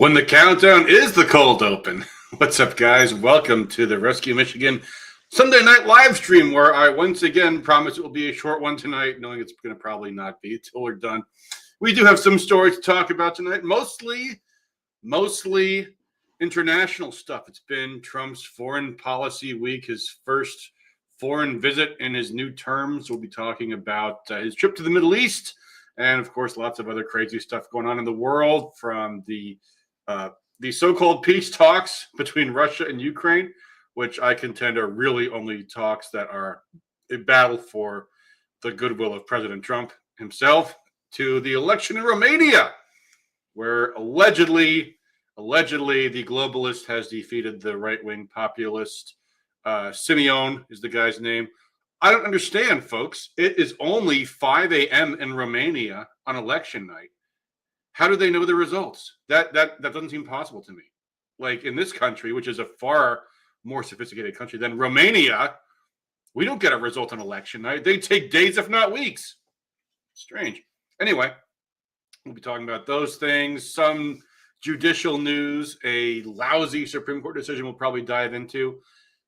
When the countdown is the cold open. What's up, guys? Welcome to the Rescue Michigan Sunday night live stream, where I once again promise it will be a short one tonight, knowing it's going to probably not be until we're done. We do have some stories to talk about tonight, mostly international stuff. It's been Trump's foreign policy week, his first foreign visit in his new term. So we'll be talking about his trip to the Middle East, and of course, lots of other crazy stuff going on in the world, from the so-called peace talks between Russia and Ukraine, which I contend are really only talks that are a battle for the goodwill of President Trump himself, to the election in Romania, where allegedly the globalist has defeated the right-wing populist. Simeon is the guy's name. I don't understand, folks. It is only 5 a.m. in Romania on election night. How do they know the results? That doesn't seem possible to me. Like, in this country, which is a far more sophisticated country than Romania, we don't get a result on election night. They take days, if not weeks. Strange. Anyway, we'll be talking about those things, some judicial news, a lousy Supreme Court decision we'll probably dive into.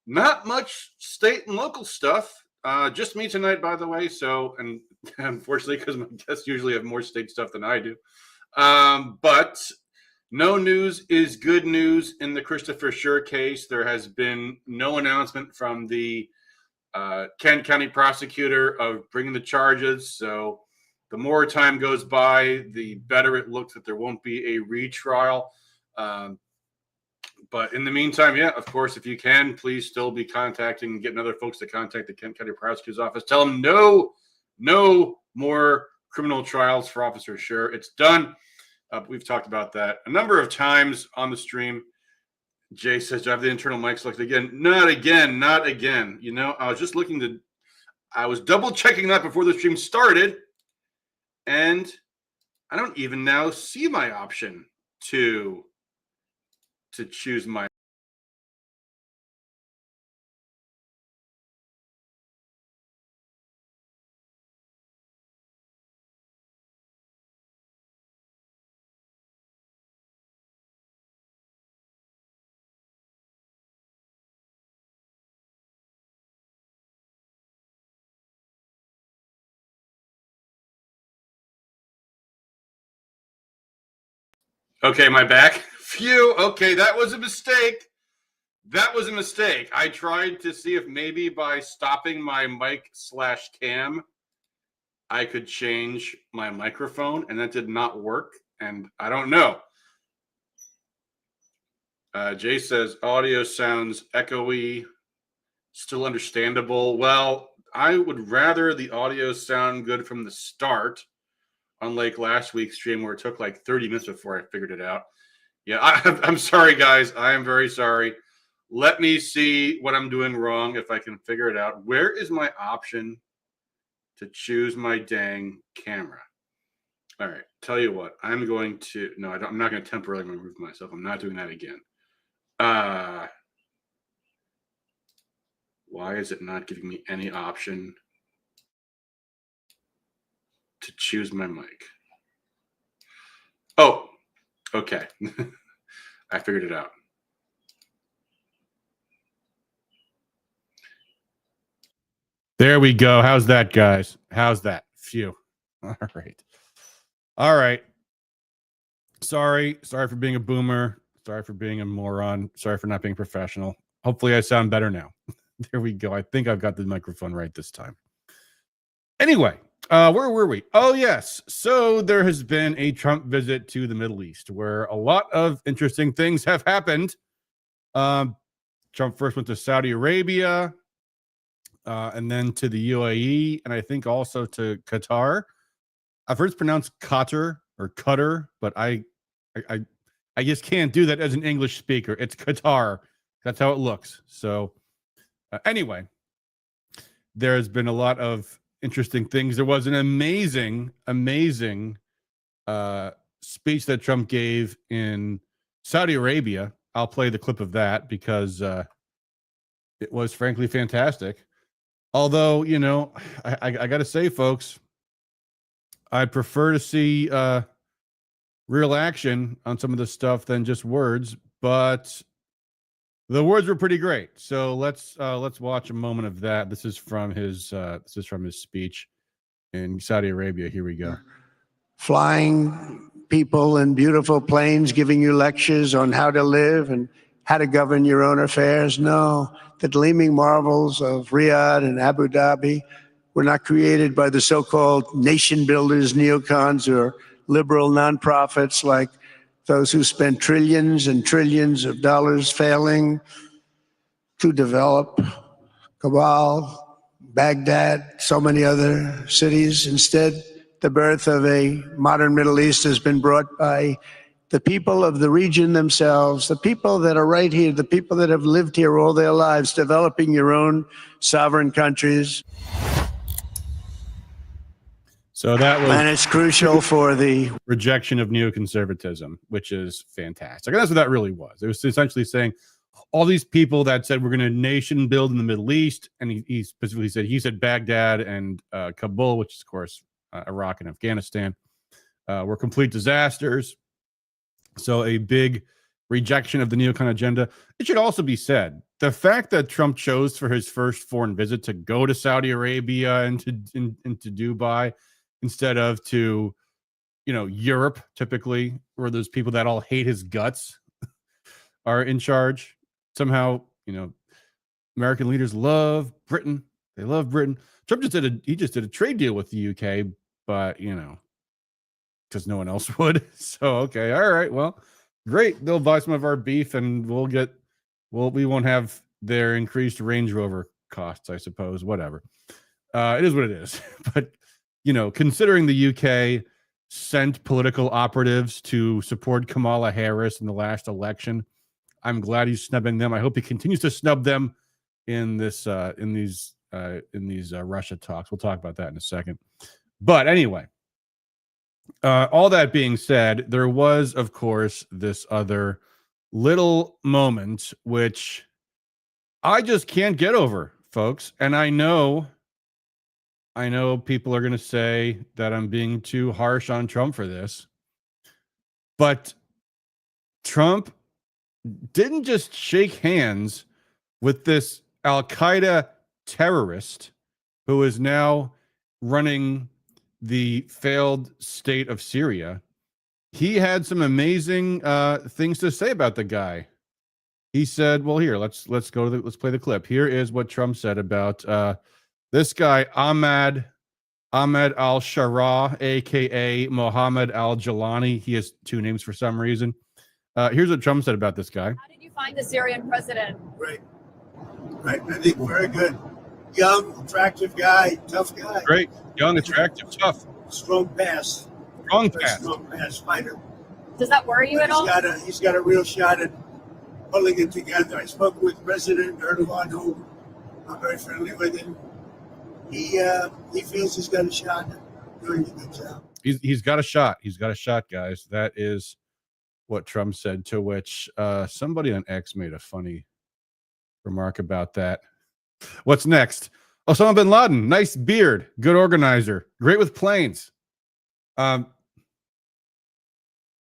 Not much state and local stuff. Just me tonight, by the way. So, and unfortunately, because my guests usually have more state stuff than I do. But no news is good news in the Christopher Schur case. There has been no announcement from the Kent County prosecutor of bringing the charges. So the more time goes by, the better it looks that there won't be a retrial. But in the meantime, yeah, of course, if you can, please still be contacting, getting other folks to contact the Kent County prosecutor's office. Tell them no more criminal trials for Officer Schur. It's done. We've talked about that a number of times on the stream. Jay says, do I have the internal mic selected again? Not again. You know, I was double checking that before the stream started, and I don't even now see my option to choose my. Okay, am I back? Phew. Okay, that was a mistake. I tried to see if maybe by stopping my mic/cam, I could change my microphone, and that did not work. And I don't know. Jay says audio sounds echoey, still understandable. Well, I would rather the audio sound good from the start, unlike last week's stream where it took like 30 minutes before I figured it out. Yeah, I'm sorry, guys. I am very sorry. Let me see what I'm doing wrong, if I can figure it out. Where is my option to choose my dang camera? All right, tell you what. I'm going to – no, I'm not going to temporarily remove myself. I'm not doing that again. Why is it not giving me any option to choose my mic? Oh, okay. I figured it out. There we go. How's that, guys? How's that? Phew. All right. Sorry for being a boomer. Sorry for being a moron. Sorry for not being professional. Hopefully I sound better now. There we go. I think I've got the microphone right this time. Anyway, where were we? Oh, yes. So there has been a Trump visit to the Middle East, where a lot of interesting things have happened. Trump first went to Saudi Arabia, and then to the UAE, and I think also to Qatar. I've heard it's pronounced Qatar or Qatar, but I just can't do that as an English speaker. It's Qatar. That's how it looks. So anyway, there has been a lot of interesting things. There was an amazing speech that Trump gave in Saudi Arabia. I'll play the clip of that because it was frankly fantastic. Although, you know, I got to say, folks, I prefer to see real action on some of the stuff than just words, but the words were pretty great. So let's watch a moment of that. This is from his speech in Saudi Arabia. Here we go. Flying people in beautiful planes, giving you lectures on how to live and how to govern your own affairs. No, the gleaming marvels of Riyadh and Abu Dhabi were not created by the so-called nation builders, neocons, or liberal nonprofits like those who spent trillions and trillions of dollars failing to develop Kabul, Baghdad, so many other cities. Instead, the birth of a modern Middle East has been brought by the people of the region themselves, the people that are right here, the people that have lived here all their lives, developing your own sovereign countries. So that was, and it's crucial for the rejection of neoconservatism, which is fantastic. And that's what that really was. It was essentially saying all these people that said we're going to nation build in the Middle East, and he specifically said Baghdad and Kabul, which is of course Iraq and Afghanistan, were complete disasters. So a big rejection of the neocon agenda. It should also be said, the fact that Trump chose for his first foreign visit to go to Saudi Arabia and to Dubai instead of to, Europe, typically, where those people that all hate his guts are in charge. Somehow, American leaders love Britain. They love Britain. Trump just did a trade deal with the UK, but, because no one else would. So, okay. All right. Well, great. They'll buy some of our beef and we won't have their increased Range Rover costs, I suppose. Whatever. It is what it is. But, considering the UK sent political operatives to support Kamala Harris in the last election, I'm glad he's snubbing them. I hope he continues to snub them in these Russia talks. We'll talk about that in a second. But anyway, all that being said, there was, of course, this other little moment which I just can't get over, folks. And I know people are going to say that I'm being too harsh on Trump for this, but Trump didn't just shake hands with this Al-Qaeda terrorist who is now running the failed state of Syria. He had some amazing things to say about the guy. He said, well, here, let's play the clip. Here is what Trump said about this guy, Ahmed al-Shara, aka Mohammed al-Jalani. He has two names for some reason. Here's what Trump said about this guy. How did you find the Syrian president? Right. I think very good. Young, attractive guy, tough guy. Great. Young, attractive, tough. Strong pass. Strong pass Fighter. Does that worry you at all? He's got a real shot at pulling it together. I spoke with President Erdogan, who I'm very friendly with him. He feels he's got a shot at doing a good job. He's got a shot. He's got a shot, guys. That is what Trump said, to which somebody on X made a funny remark about that. What's next? Osama bin Laden, nice beard, good organizer, great with planes. Yeah,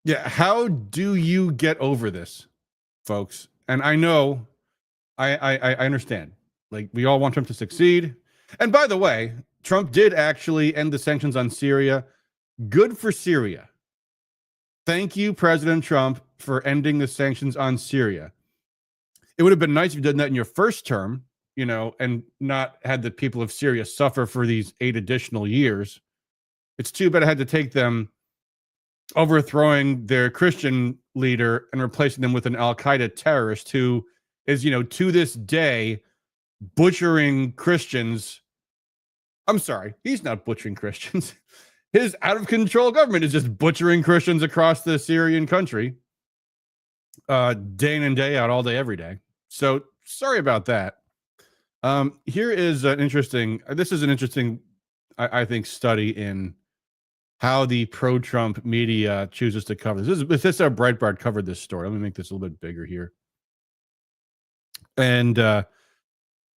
how do you get over this, folks? And I know, I understand. Like, we all want Trump to succeed. And by the way, Trump did actually end the sanctions on Syria. Good for Syria. Thank you, President Trump, for ending the sanctions on Syria. It would have been nice if you did that in your first term, and not had the people of Syria suffer for these 8 additional years. It's too bad I had to take them overthrowing their Christian leader and replacing them with an Al-Qaeda terrorist who is, to this day, butchering Christians. I'm sorry, he's not butchering Christians. His out-of-control government is just butchering Christians across the Syrian country, day in and day out, all day, every day. So sorry about that. Here is an interesting, I think, study in how the pro-Trump media chooses to cover this. This is how Breitbart covered this story. Let me make this a little bit bigger here. And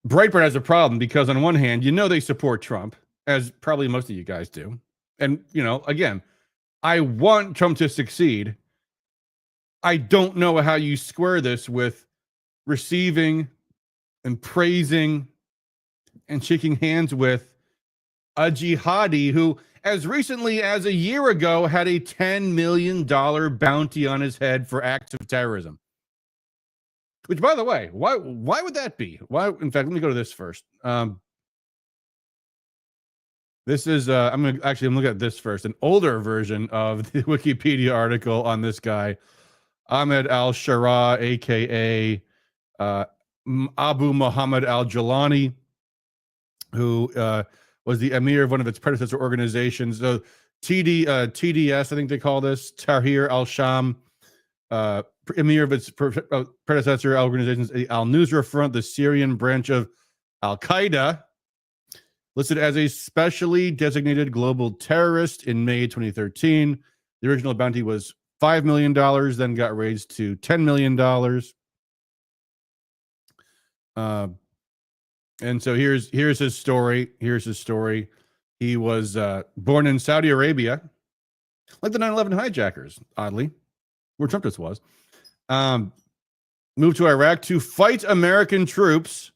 Breitbart has a problem because on one hand, they support Trump, as probably most of you guys do. And, again, I want Trump to succeed. I don't know how you square this with receiving and praising and shaking hands with a jihadi who, as recently as a year ago, had a $10 million bounty on his head for acts of terrorism. Which, by the way, why would that be? Why? In fact, let me go to this first. This is I'm looking at this first, an older version of the Wikipedia article on this guy, Ahmed al-Shara, aka Abu Muhammad al-Jalani, who was the emir of one of its predecessor organizations. So TDS, I think they call this, Tahrir al-Sham, emir of its predecessor organizations, al-Nusra Front, the Syrian branch of Al-Qaeda, listed as a specially designated global terrorist in May 2013. The original bounty was $5 million, then got raised to $10 million. And so here's his story. Here's his story. He was born in Saudi Arabia, like the 9/11 hijackers, oddly, where Trump just was. Moved to Iraq to fight American troops.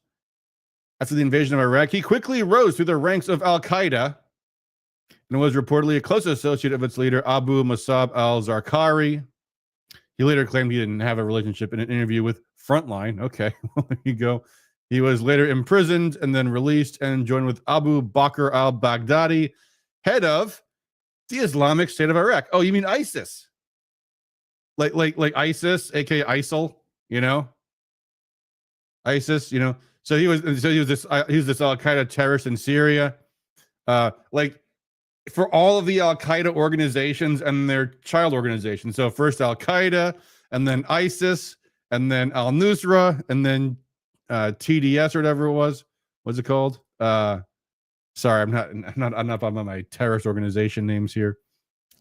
After the invasion of Iraq, he quickly rose through the ranks of Al-Qaeda and was reportedly a close associate of its leader, Abu Musab al-Zarqawi. He later claimed he didn't have a relationship in an interview with Frontline. Okay, well, there you go. He was later imprisoned and then released and joined with Abu Bakr al-Baghdadi, head of the Islamic State of Iraq. Oh, you mean ISIS? Like ISIS, aka ISIL, you know? ISIS, you know? So he was this Al-Qaeda terrorist in Syria. Like for all of the Al-Qaeda organizations and their child organizations. So first Al-Qaeda, and then ISIS, and then Al-Nusra, and then TDS or whatever it was. What's it called? Sorry, I'm not on my terrorist organization names here.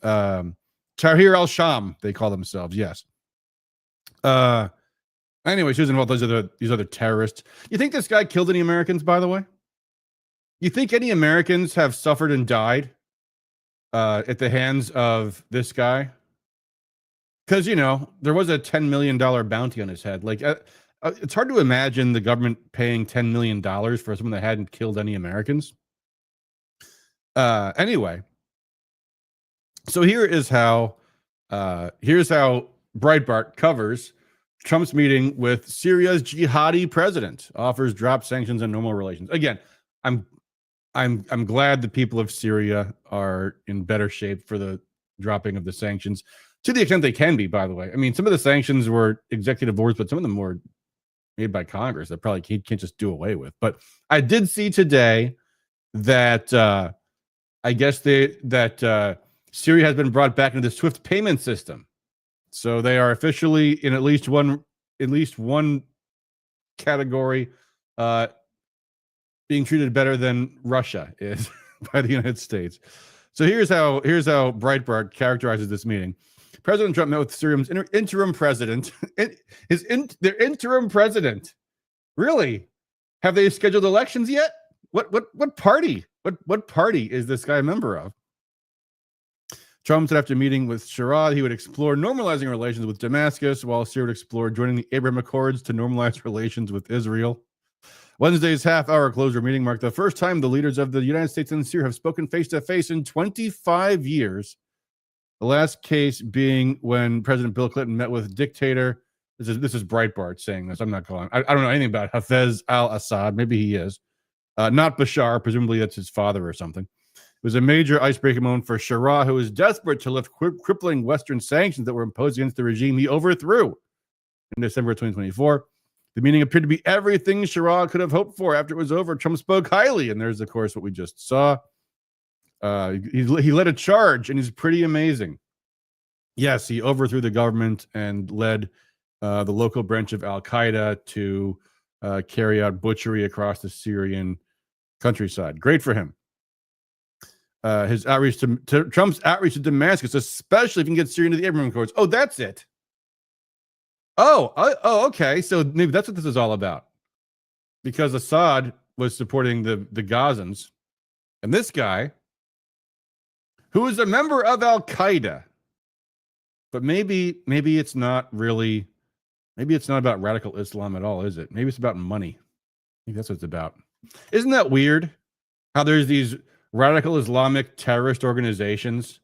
Tahrir al-Sham, they call themselves. Yes. Anyway, she was involved with these other terrorists. You think this guy killed any Americans, by the way? You think any Americans have suffered and died at the hands of this guy? Because, you know, there was a $10 million bounty on his head. Like, it's hard to imagine the government paying $10 million for someone that hadn't killed any Americans. Anyway, so here's how Breitbart covers Trump's meeting with Syria's jihadi president, offers drop sanctions and normal relations. Again, I'm glad the people of Syria are in better shape for the dropping of the sanctions, to the extent they can be, by the way. I mean, some of the sanctions were executive orders, but some of them were made by Congress that probably can't just do away with. But I did see today that I guess Syria has been brought back into the SWIFT payment system. So they are officially in at least one category being treated better than Russia is by the United States. So here's how Breitbart characterizes this meeting. President Trump met with Syria's interim president. Their interim president. Really? Have they scheduled elections yet? What party? What party is this guy a member of? Trump said after meeting with Sharad, he would explore normalizing relations with Damascus, while Syria would explore joining the Abraham Accords to normalize relations with Israel. Wednesday's half-hour closure meeting marked the first time the leaders of the United States and Syria have spoken face-to-face in 25 years. The last case being when President Bill Clinton met with dictator. This is Breitbart saying this. I'm not calling. I don't know anything about Hafez al-Assad. Maybe he is. Not Bashar. Presumably that's his father or something. It was a major icebreaking moment for Shara, who was desperate to lift crippling Western sanctions that were imposed against the regime he overthrew in December 2024. The meeting appeared to be everything Shara could have hoped for. After it was over, Trump spoke highly, and there's, of course, what we just saw. He led a charge, and he's pretty amazing. Yes, he overthrew the government and led the local branch of Al-Qaeda to carry out butchery across the Syrian countryside. Great for him. His outreach to Trump's outreach to Damascus, especially if he can get Syria into the Abraham Accords. Oh, that's it. Oh, okay. So maybe that's what this is all about. Because Assad was supporting the Gazans, and this guy who is a member of Al-Qaeda. But maybe it's not really, maybe it's not about radical Islam at all, is it? Maybe it's about money. I think that's what it's about. Isn't that weird? How there's these radical Islamic terrorist organizations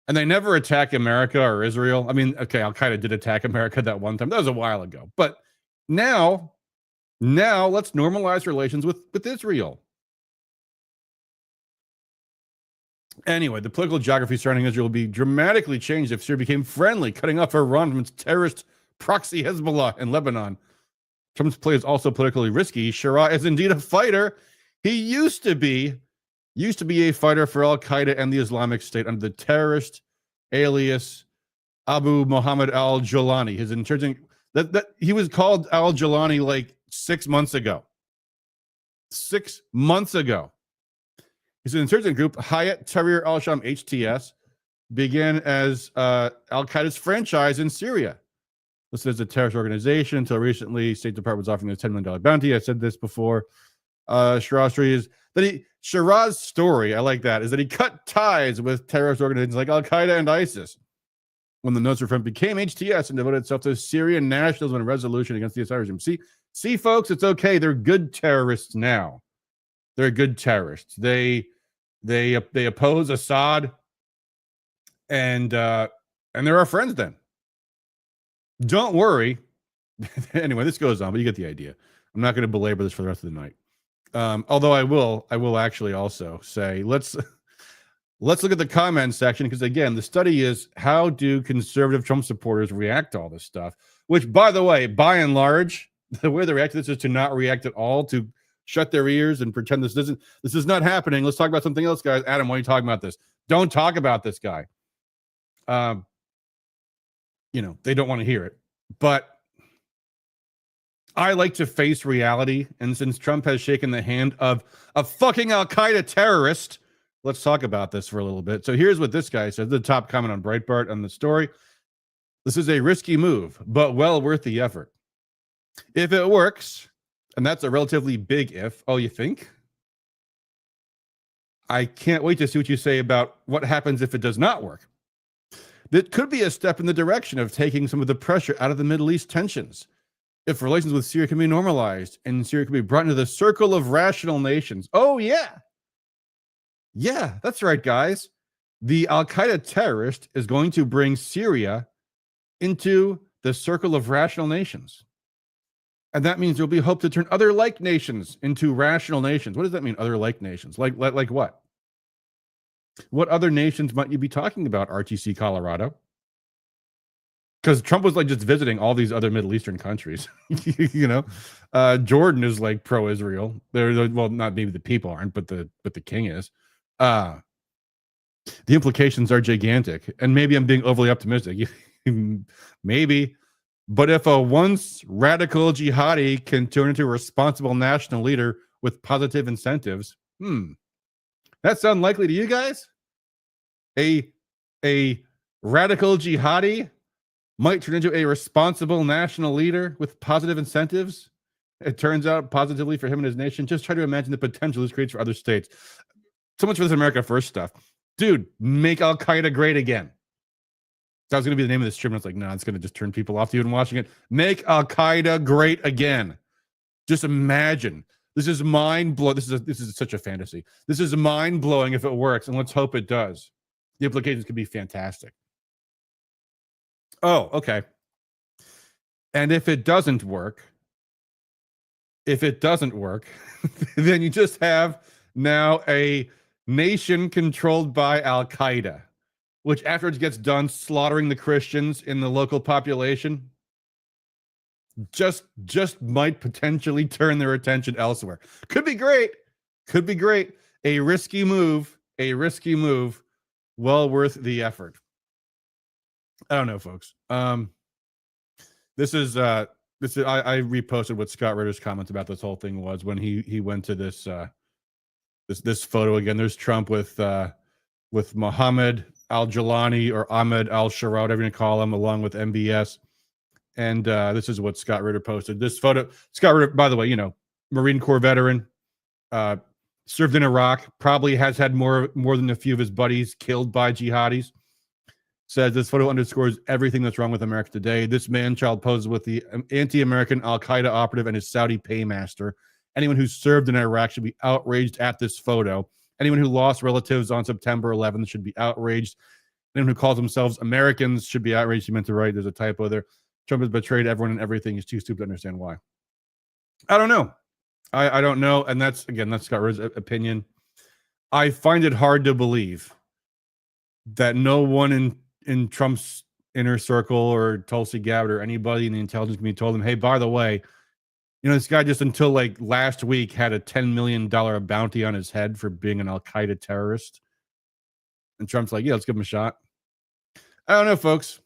and they never attack America or Israel. I mean, okay, Al-Qaeda did attack America that one time. That was a while ago. But now let's normalize relations with Israel. Anyway, the political geography surrounding Israel will be dramatically changed if Syria became friendly, cutting off Iran from its terrorist proxy Hezbollah in Lebanon. Trump's play is also politically risky. Shira is indeed a fighter. He used to be a fighter for Al-Qaeda and the Islamic State under the terrorist alias Abu Muhammad al-Jolani. His insurgent that he was called al-Jolani like 6 months ago. 6 months ago. His insurgent group, Hayat Tahrir al-Sham HTS, began as Al-Qaeda's franchise in Syria. Listed as a terrorist organization until recently, State Department was offering a $10 million bounty. I said this before. Shiraz's story, I like that, is that he cut ties with terrorist organizations like Al-Qaeda and ISIS. When the Nusra Front became HTS and devoted itself to Syrian nationalism and resolution against the Assad regime. See, folks, it's okay. They're good terrorists now. They're good terrorists. They oppose Assad, and they're our friends then. Don't worry. Anyway, this goes on, but you get the idea. I'm not going to belabor this for the rest of the night. Although I will actually also say, let's look at the comments section, because again, the study is how do conservative Trump supporters react to all this stuff, which, by the way, by and large, the way they react to this is to not react at all, to shut their ears and pretend this is not happening. Let's talk about something else, guys. Adam, why are you talking about this? Don't talk about this guy. They don't want to hear it. But I like to face reality. And since Trump has shaken the hand of a fucking Al-Qaeda terrorist, let's talk about this for a little bit. So here's what this guy said, the top comment on Breitbart on the story. This is a risky move, but well worth the effort. If it works, and that's a relatively big if. Oh, you think? I can't wait to see what you say about what happens if it does not work. That could be a step in the direction of taking some of the pressure out of the Middle East tensions. If relations with Syria can be normalized and Syria can be brought into the circle of rational nations. Oh, yeah. Yeah, that's right, guys. The Al-Qaeda terrorist is going to bring Syria into the circle of rational nations. And that means there'll be hope to turn other like nations into rational nations. What does that mean, other like nations? Like what? What other nations might you be talking about, RTC Colorado? Because Trump was like just visiting all these other Middle Eastern countries. Jordan is like pro-Israel. Well, not maybe the people aren't, but the king is. The implications are gigantic. And maybe I'm being overly optimistic. Maybe. But if a once radical jihadi can turn into a responsible national leader with positive incentives, that sound likely to you guys? A radical jihadi might turn into a responsible national leader with positive incentives. It turns out positively for him and his nation. Just try to imagine the potential this creates for other states. So much for this America First stuff. Dude, make Al-Qaeda great again. That was going to be the name of this stream. I was like, no, it's going to just turn people off to even watching it. Make Al-Qaeda great again. Just imagine. This is mind-blowing. This is such a fantasy. This is mind-blowing if it works, and let's hope it does. The implications could be fantastic. Oh, okay. And if it doesn't work, then you just have now a nation controlled by Al-Qaeda, which afterwards gets done slaughtering the Christians in the local population, just might potentially turn their attention elsewhere. Could be great. A risky move, well worth the effort. I don't know, folks. I reposted what Scott Ritter's comments about this whole thing was when he went to this photo again. There's Trump with Mohammed al-Jolani or Ahmed al-Shara, whatever you call him, along with MBS. And this is what Scott Ritter posted. This photo, Scott Ritter, by the way, Marine Corps veteran, served in Iraq, probably has had more than a few of his buddies killed by jihadis. Says this photo underscores everything that's wrong with America today. This man-child poses with the anti-American Al-Qaeda operative and his Saudi paymaster. Anyone who served in Iraq should be outraged at this photo. Anyone who lost relatives on September 11th should be outraged. Anyone who calls themselves Americans should be outraged. He meant to write. There's a typo there. Trump has betrayed everyone and everything. He's too stupid to understand why. I don't know. I don't know. And that's Scott Rose's opinion. I find it hard to believe that no one in Trump's inner circle or Tulsi Gabbard or anybody in the intelligence community told him, hey, by the way, this guy just until like last week had a $10 million bounty on his head for being an Al-Qaeda terrorist. And Trump's like, yeah, let's give him a shot. I don't know, folks.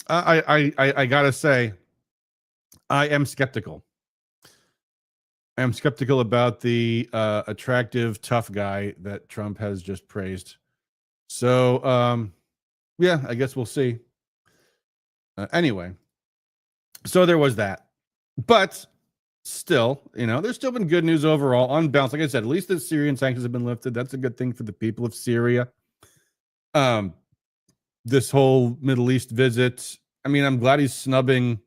I gotta say, I am skeptical. I am skeptical about the attractive, tough guy that Trump has just praised. So, yeah, I guess we'll see. Anyway, so there was that. But still, there's still been good news overall on balance. Like I said, at least the Syrian sanctions have been lifted. That's a good thing for the people of Syria. This whole Middle East visit, I mean, I'm glad he's snubbing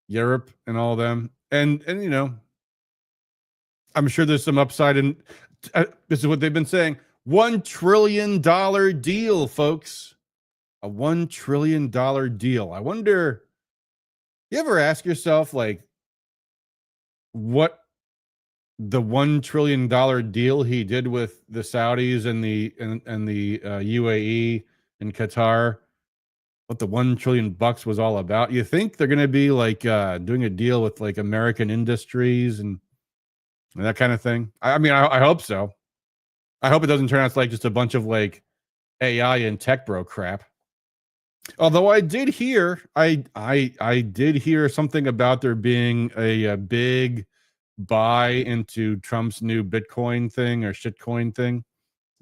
Europe and all them. And I'm sure there's some upside in this is what they've been saying. $1 trillion deal, folks. A $1 trillion deal. I wonder, you ever ask yourself, like, what the $1 trillion deal he did with the Saudis and the UAE and Qatar, what the $1 trillion was all about? You think they're going to be like doing a deal with like American industries and that kind of thing? I mean, I hope so. I hope it doesn't turn out like just a bunch of like AI and tech bro crap. Although I did hear, I did hear something about there being a big buy into Trump's new Bitcoin thing or shitcoin thing.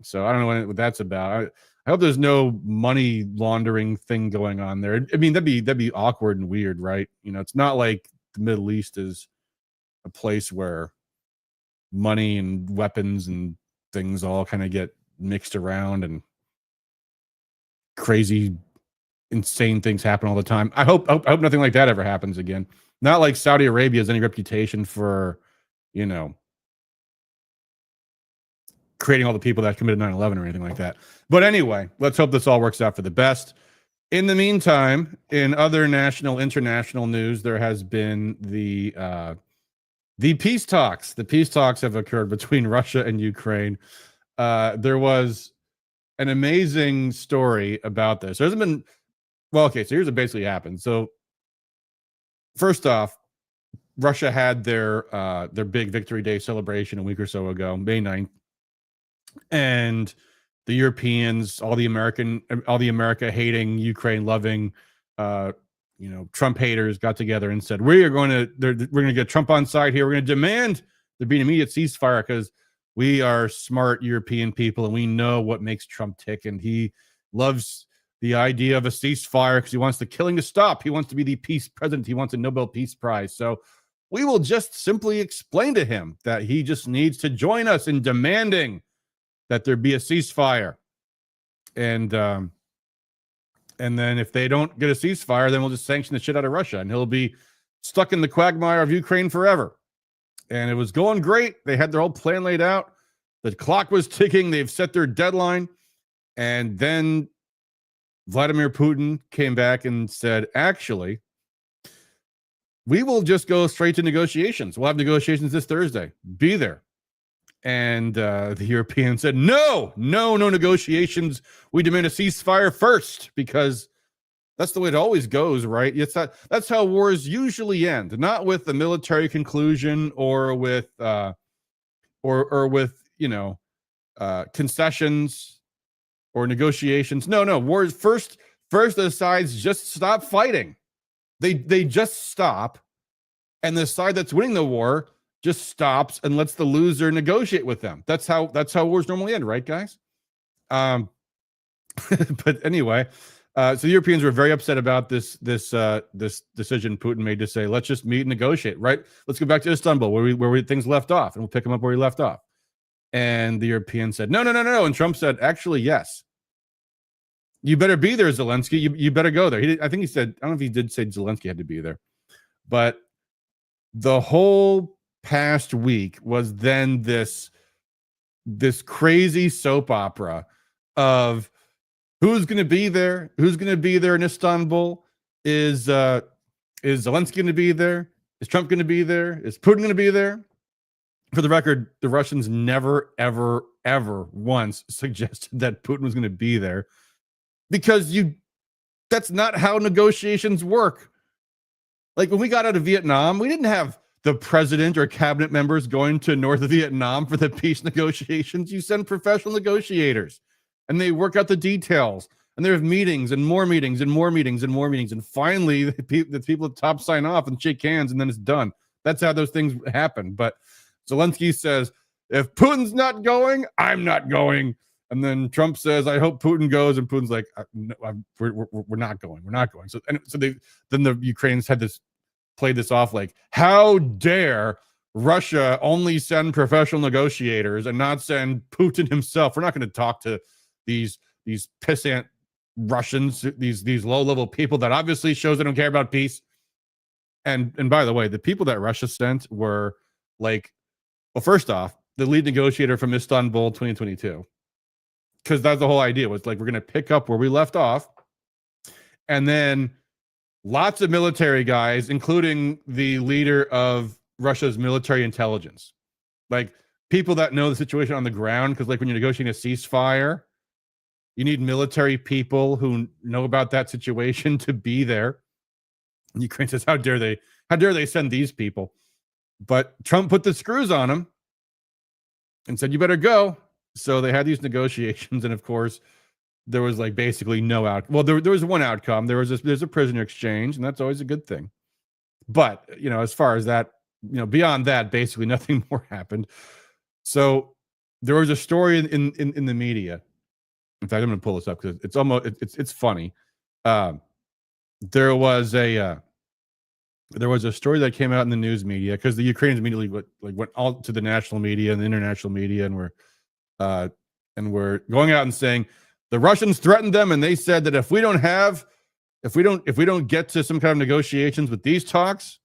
So I don't know what that's about. I hope there's no money laundering thing going on there. I mean, that'd be awkward and weird, right? It's not like the Middle East is a place where money and weapons and things all kind of get mixed around and crazy, insane things happen all the time. I hope nothing like that ever happens again. Not like Saudi Arabia has any reputation for, creating all the people that committed 9/11 or anything like that. But anyway, let's hope this all works out for the best. In the meantime, in other international news, there has been the peace talks. The peace talks have occurred between Russia and Ukraine. There was an amazing story about this. There hasn't been, well, okay, so here's what basically happened. So first off, Russia had their big Victory Day celebration a week or so ago, May 9th. And the Europeans, all the America hating, Ukraine loving, Trump haters got together and said, we're going to get Trump on side here. We're going to demand there be an immediate ceasefire because we are smart European people and we know what makes Trump tick. And he loves the idea of a ceasefire because he wants the killing to stop. He wants to be the peace president. He wants a Nobel Peace Prize. So we will just simply explain to him that he just needs to join us in demanding that there be a ceasefire. And then if they don't get a ceasefire, then we'll just sanction the shit out of Russia and he'll be stuck in the quagmire of Ukraine forever. And it was going great. They had their whole plan laid out. The clock was ticking. They've set their deadline. And then Vladimir Putin came back and said, actually, we will just go straight to negotiations. We'll have negotiations this Thursday. Be there. And the Europeans said, no negotiations. We demand a ceasefire first because that's the way it always goes, right? That's how wars usually end, not with a military conclusion or with concessions or negotiations. No, wars first the sides just stop fighting. They just stop, and the side that's winning the war just stops and lets the loser negotiate with them. That's how wars normally end, right, guys? But anyway, so the Europeans were very upset about this decision Putin made to say, let's just meet and negotiate, right? Let's go back to Istanbul where things left off, and we'll pick them up where we left off. And the Europeans said, no, no, no, no. And Trump said, actually, yes. You better be there, Zelensky. You better go there. I think he said, I don't know if he did say Zelensky had to be there. But the whole past week was then this crazy soap opera of who's going to be there, who's going to be there in Istanbul. Is Zelensky going to be there? Is Trump going to be there? Is Putin going to be there? For the record, the Russians never, ever, ever once suggested that Putin was going to be there, because that's not how negotiations work. Like when we got out of Vietnam, we didn't have the president or cabinet members going to North Vietnam for the peace negotiations. You send professional negotiators and they work out the details, and there's meetings and more meetings and more meetings and more meetings. And finally the people at the top sign off and shake hands, and then it's done. That's how those things happen. But Zelensky says, if Putin's not going, I'm not going. And then Trump says, I hope Putin goes. And Putin's like, no, we're not going. We're not going. So then the Ukrainians played this off like, how dare Russia only send professional negotiators and not send Putin himself? We're not going to talk to these pissant Russians, these low-level people that obviously shows they don't care about peace. And by the way, the people that Russia sent were like, well, first off, the lead negotiator from Istanbul 2022, because that's the whole idea, was like, we're going to pick up where we left off. And then lots of military guys, including the leader of Russia's military intelligence, like people that know the situation on the ground. Because like when you're negotiating a ceasefire, you need military people who know about that situation to be there. And Ukraine says, how dare they send these people? But Trump put the screws on him and said, you better go. So they had these negotiations. And of course, there was like basically no out. Well, there was one outcome. There's a prisoner exchange, and that's always a good thing. But, as far as that, beyond that, basically nothing more happened. So there was a story in the media. In fact, I'm going to pull this up because it's funny. There was a story that came out in the news media, because the Ukrainians immediately went all to the national media and the international media, and were going out and saying the Russians threatened them, and they said that if we don't get to some kind of negotiations with these talks,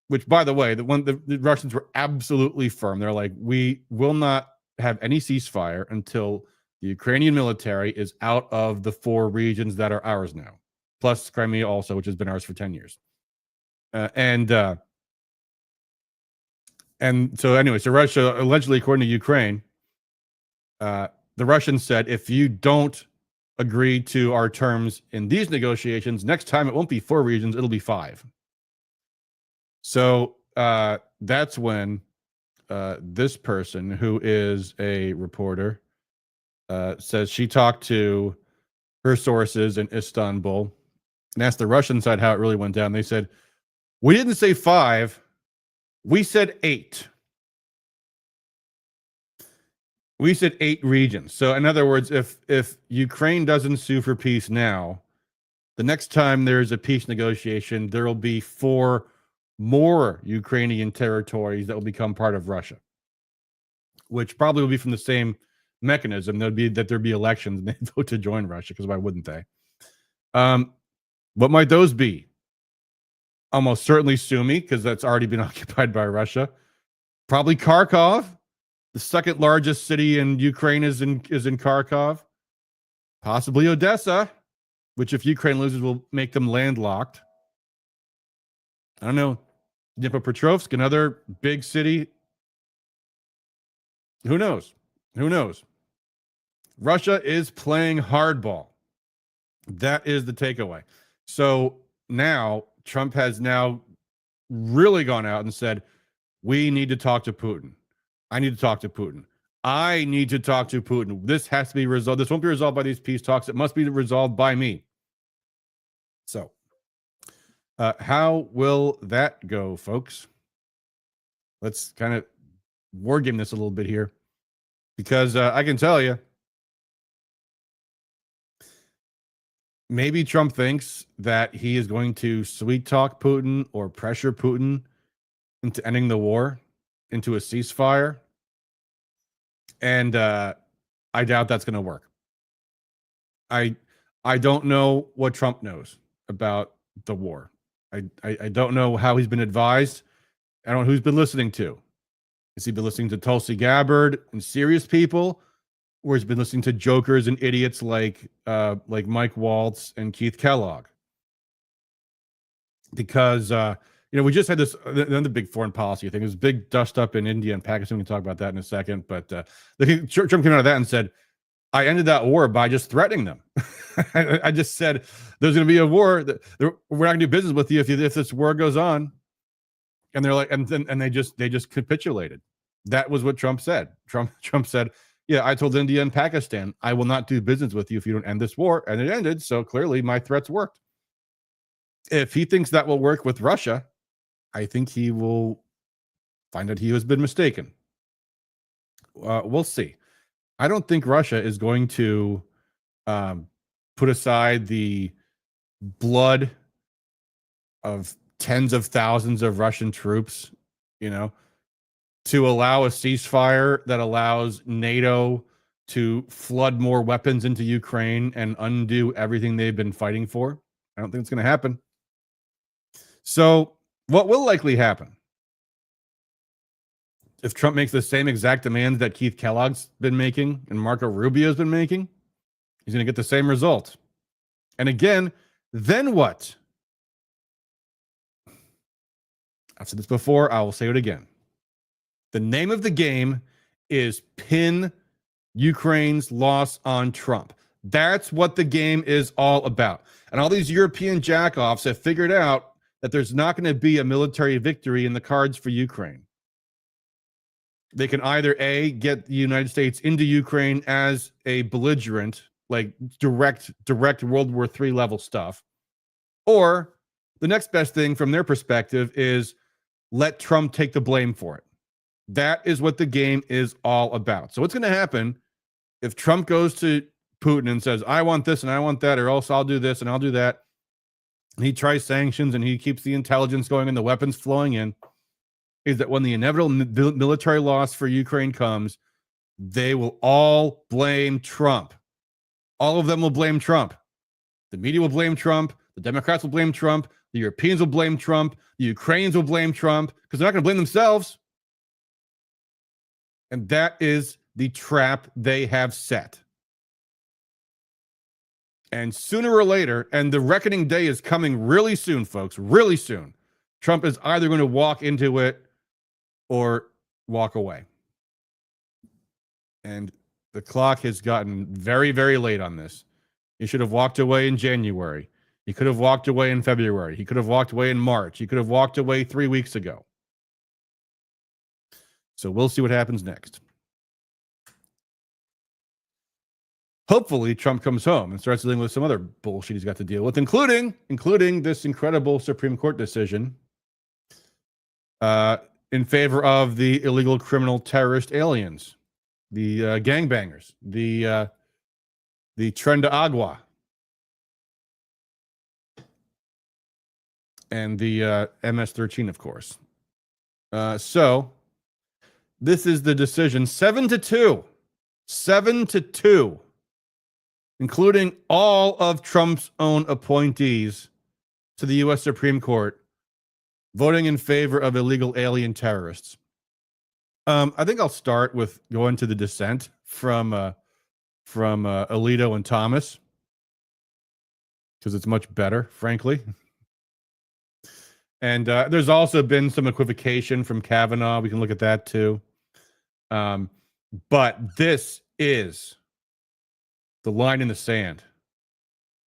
which, by the way, the Russians were absolutely firm. They're like, we will not have any ceasefire until the Ukrainian military is out of the 4 regions that are ours now, plus Crimea also, which has been ours for 10 years. And so anyway, so Russia, allegedly, according to Ukraine, the Russians said, if you don't agree to our terms in these negotiations, next time it won't be 4 regions, it'll be 5. So that's when this person, who is a reporter, says she talked to her sources in Istanbul and asked the Russian side how it really went down. They said, we didn't say 5, we said 8. We said 8 regions. So in other words, if Ukraine doesn't sue for peace now, the next time there's a peace negotiation, there will be 4 more Ukrainian territories that will become part of Russia, which probably will be from the same mechanism. There'd be elections and they'd vote to join Russia, because why wouldn't they? What might those be? Almost certainly Sumy, because that's already been occupied by Russia. Probably Kharkov. The second largest city in Ukraine is in Kharkov. Possibly Odessa, which if Ukraine loses will make them landlocked. I don't know. Dnipropetrovsk, another big city. Who knows? Who knows? Russia is playing hardball. That is the takeaway. So now Trump has now really gone out and said, we need to talk to Putin. I need to talk to Putin. I need to talk to Putin. This has to be resolved. This won't be resolved by these peace talks. It must be resolved by me. So how will that go, folks? Let's kind of war game this a little bit here, because I can tell you, maybe Trump thinks that he is going to sweet talk Putin or pressure Putin into ending the war, into a ceasefire. And I doubt that's going to work. I don't know what Trump knows about the war. I don't know how he's been advised. I don't know who's been listening to. Has he been listening to Tulsi Gabbard and serious people, or has he been listening to jokers and idiots like Mike Waltz and Keith Kellogg? Because we just had this another big foreign policy thing. There's a big dust up in India and Pakistan. We can talk about that in a second. But Trump came out of that and said, I ended that war by just threatening them. I just said, there's going to be a war. We're not going to do business with you if this war goes on. And they're like, and they just capitulated. That was what Trump said. Trump said, yeah, I told India and Pakistan, I will not do business with you if you don't end this war. And it ended. So clearly my threats worked. If he thinks that will work with Russia, I think he will find out he has been mistaken. We'll see. I don't think Russia is going to put aside the blood of tens of thousands of Russian troops, to allow a ceasefire that allows NATO to flood more weapons into Ukraine and undo everything they've been fighting for. I don't think it's going to happen. So what will likely happen if Trump makes the same exact demands that Keith Kellogg's been making and Marco Rubio's been making? He's going to get the same result. And again, then what? I've said this before. I will say it again. The name of the game is pin Ukraine's loss on Trump. That's what the game is all about. And all these European jackoffs have figured out that there's not going to be a military victory in the cards for Ukraine. They can either A, get the United States into Ukraine as a belligerent, like direct World War III level stuff, or the next best thing from their perspective is let Trump take the blame for it. That is what the game is all about. So what's going to happen if Trump goes to Putin and says, I want this and I want that, or else I'll do this and I'll do that, and he tries sanctions and he keeps the intelligence going and the weapons flowing in, is that when the inevitable military loss for Ukraine comes, they will all blame Trump. All of them will blame Trump. The media will blame Trump. The Democrats will blame Trump. The Europeans will blame Trump. The Ukrainians will blame Trump because they're not going to blame themselves. And that is the trap they have set. And sooner or later, and the reckoning day is coming really soon, folks, really soon, Trump is either going to walk into it or walk away. And the clock has gotten very, very late on this. He should have walked away in January. He could have walked away in February. He could have walked away in March. He could have walked away 3 weeks ago. So we'll see what happens next. Hopefully, Trump comes home and starts dealing with some other bullshit he's got to deal with, including this incredible Supreme Court decision in favor of the illegal criminal terrorist aliens, the gangbangers, the Tren de Agua, and the MS-13, of course. So this is the decision, 7-2, 7-2. Including all of Trump's own appointees to the U.S. Supreme Court, voting in favor of illegal alien terrorists. I think I'll start with going to the dissent from Alito and Thomas, because it's much better, frankly. And there's also been some equivocation from Kavanaugh. We can look at that too. But this is the line in the sand.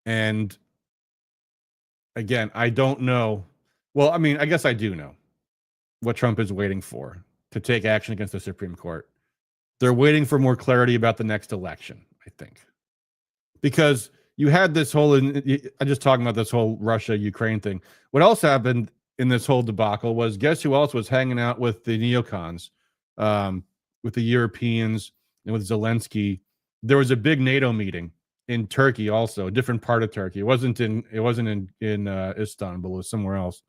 And again, I don't know. Well, I mean, I guess I do know what Trump is waiting for to take action against the Supreme Court. They're waiting for more clarity about the next election, I think. Because you had this whole, I'm just talking about this whole Russia-Ukraine thing. What else happened in this whole debacle was, guess who else was hanging out with the neocons, with the Europeans, and with Zelensky? There was a big NATO meeting in Turkey, also a different part of Turkey. It wasn't in Istanbul. It was somewhere else.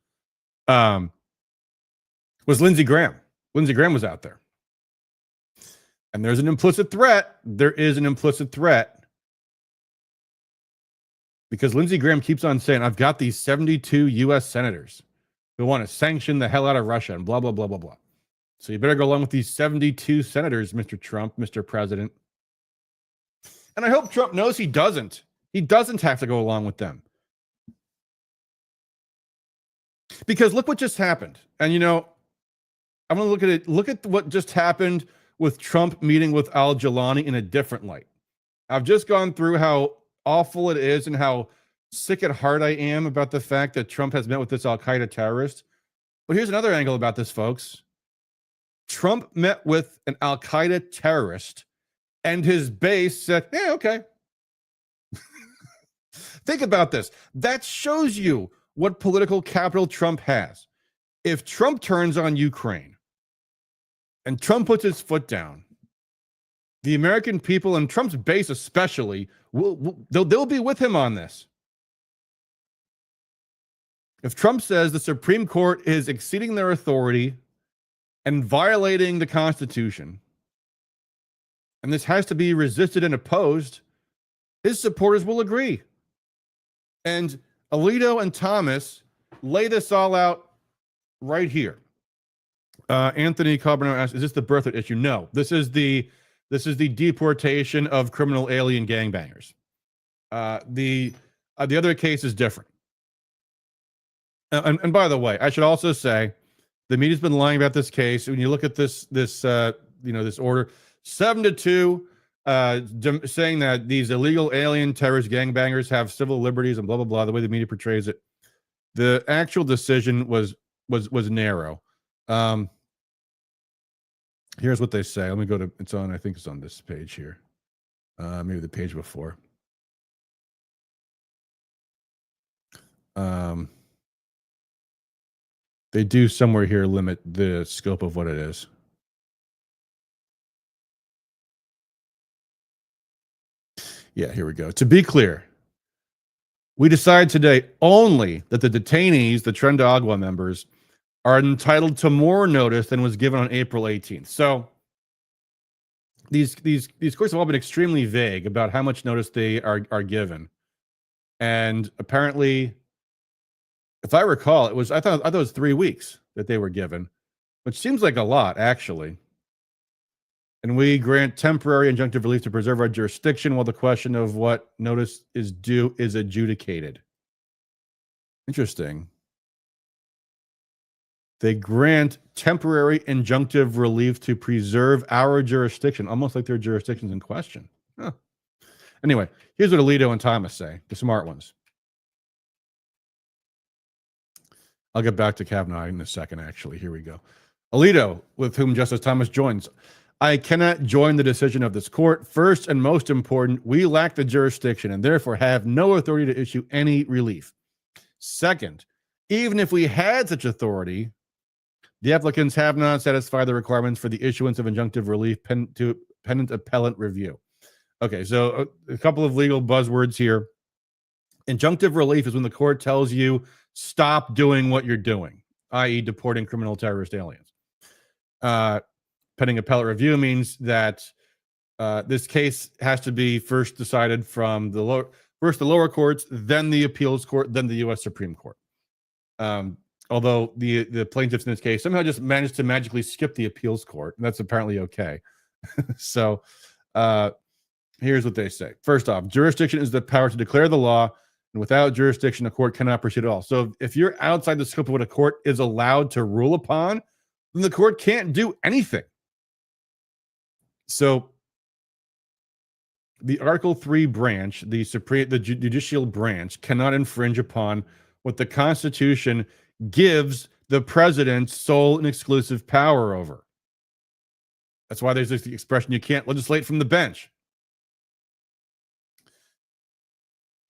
Was Lindsey Graham? Lindsey Graham was out there, And there's an implicit threat. There is an implicit threat. Because Lindsey Graham keeps on saying, I've got these 72 U.S. senators who want to sanction the hell out of Russia and blah, blah, blah, blah, blah. So you better go along with these 72 senators, Mr. Trump, Mr. President. And I hope Trump knows he doesn't. He doesn't have to go along with them. Because look what just happened. And, you know, I'm going to look at it. Look at what just happened with Trump meeting with Al-Jilani in a different light. I've just gone through how awful it is and how sick at heart I am about the fact that Trump has met with this Al-Qaeda terrorist. But here's another angle about this, folks. Trump met with an Al-Qaeda terrorist and his base said, yeah, okay. Think about this. That shows you what political capital Trump has. If Trump turns on Ukraine and Trump puts his foot down, the American people and Trump's base especially, they'll be with him on this. If Trump says the Supreme Court is exceeding their authority and violating the Constitution, and this has to be resisted and opposed, his supporters will agree. And Alito and Thomas lay this all out right here. Anthony Cabrano asks, is this the birther issue? No, this is the deportation of criminal alien gangbangers. The other case is different. And by the way, I should also say the media's been lying about this case. When you look at this order, 7-2, saying that these illegal alien terrorist gangbangers have civil liberties and blah blah blah. The way the media portrays it, the actual decision was narrow. Here's what they say. Let me go to, it's on, I think it's on this page here. Maybe the page before. They do somewhere here limit the scope of what it is. Yeah, here we go. To be clear, we decide today only that the detainees, the Tren de Agua members, are entitled to more notice than was given on April 18th. So these courts have all been extremely vague about how much notice they are given. And apparently, if I recall, I thought it was 3 weeks that they were given, which seems like a lot, actually. And we grant temporary injunctive relief to preserve our jurisdiction while the question of what notice is due is adjudicated. Interesting. They grant temporary injunctive relief to preserve our jurisdiction, almost like their jurisdiction's in question. Huh. Anyway, here's what Alito and Thomas say, the smart ones. I'll get back to Kavanaugh in a second, actually. Here we go. Alito, with whom Justice Thomas joins. I cannot join the decision of this court. First and most important, we lack the jurisdiction and therefore have no authority to issue any relief. Second, even if we had such authority, the applicants have not satisfied the requirements for the issuance of injunctive relief pendent appellate review. Okay, so a couple of legal buzzwords here. Injunctive relief is when the court tells you stop doing what you're doing, i.e. deporting criminal terrorist aliens. Pending appellate review means that this case has to be first decided from the lower courts, then the appeals court, then the U.S. Supreme Court. Although the plaintiffs in this case somehow just managed to magically skip the appeals court, and that's apparently okay. So here's what they say. First off, jurisdiction is the power to declare the law, and without jurisdiction, a court cannot proceed at all. So if you're outside the scope of what a court is allowed to rule upon, then the court can't do anything. So the Article 3 branch, the judicial branch, cannot infringe upon what the Constitution gives the president sole and exclusive power over. That's why there's this expression, you can't legislate from the bench.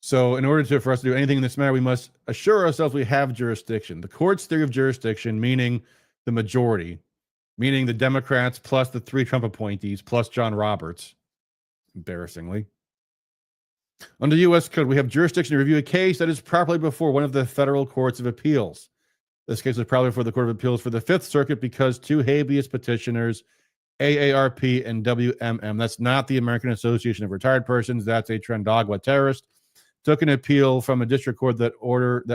So in order for us to do anything in this matter, we must assure ourselves we have jurisdiction. The court's theory of jurisdiction, meaning the majority, meaning the Democrats plus the 3 Trump appointees plus John Roberts, embarrassingly. Under U.S. Code, we have jurisdiction to review a case that is properly before one of the federal courts of appeals. This case was probably before the Court of Appeals for the Fifth Circuit because 2 habeas petitioners AARP, and WMM. That's not the American Association of Retired Persons. That's a Trandagua terrorist. Took an appeal from a district court that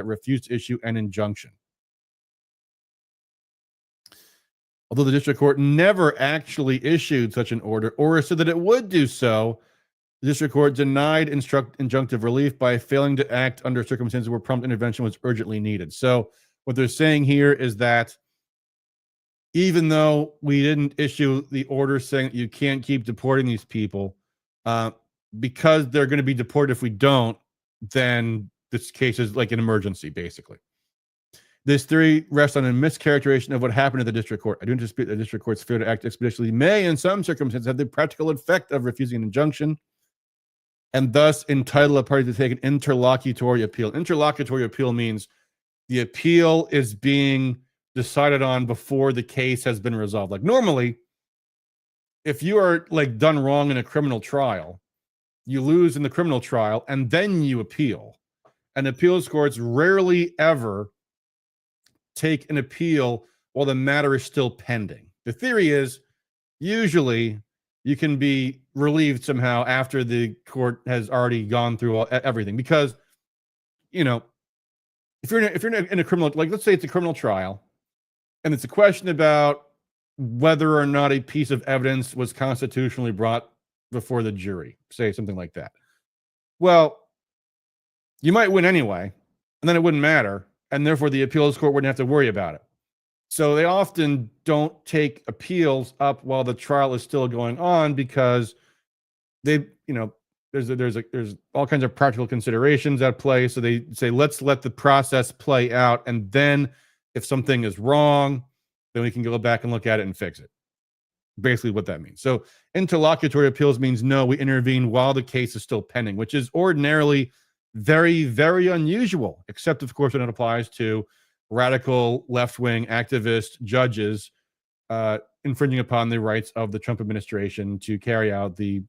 refused to issue an injunction. Although the district court never actually issued such an order or said that it would do so, the district court denied injunctive relief by failing to act under circumstances where prompt intervention was urgently needed. So what they're saying here is that even though we didn't issue the order saying that you can't keep deporting these people, because they're going to be deported if we don't, then this case is like an emergency, basically. This theory rests on a mischaracterization of what happened at the district court. I don't dispute the district court's failure to act expeditiously may, in some circumstances, have the practical effect of refusing an injunction and thus entitle a party to take an interlocutory appeal. Interlocutory appeal means the appeal is being decided on before the case has been resolved. Like normally, if you are like done wrong in a criminal trial, you lose in the criminal trial and then you appeal. And appeals courts rarely ever take an appeal while the matter is still pending. The theory is usually you can be relieved somehow after the court has already gone through everything, because you know, if you're in a criminal, like let's say it's a criminal trial and it's a question about whether or not a piece of evidence was constitutionally brought before the jury, say something like that. Well, you might win anyway, and then it wouldn't matter, and therefore the appeals court wouldn't have to worry about it. So they often don't take appeals up while the trial is still going on because they, you know, there's all kinds of practical considerations at play. So they say, let's let the process play out, and then if something is wrong, then we can go back and look at it and fix it. Basically what that means. So interlocutory appeals means no, we intervene while the case is still pending, which is ordinarily very, very unusual, except of course when it applies to radical left-wing activist judges infringing upon the rights of the Trump administration to carry out the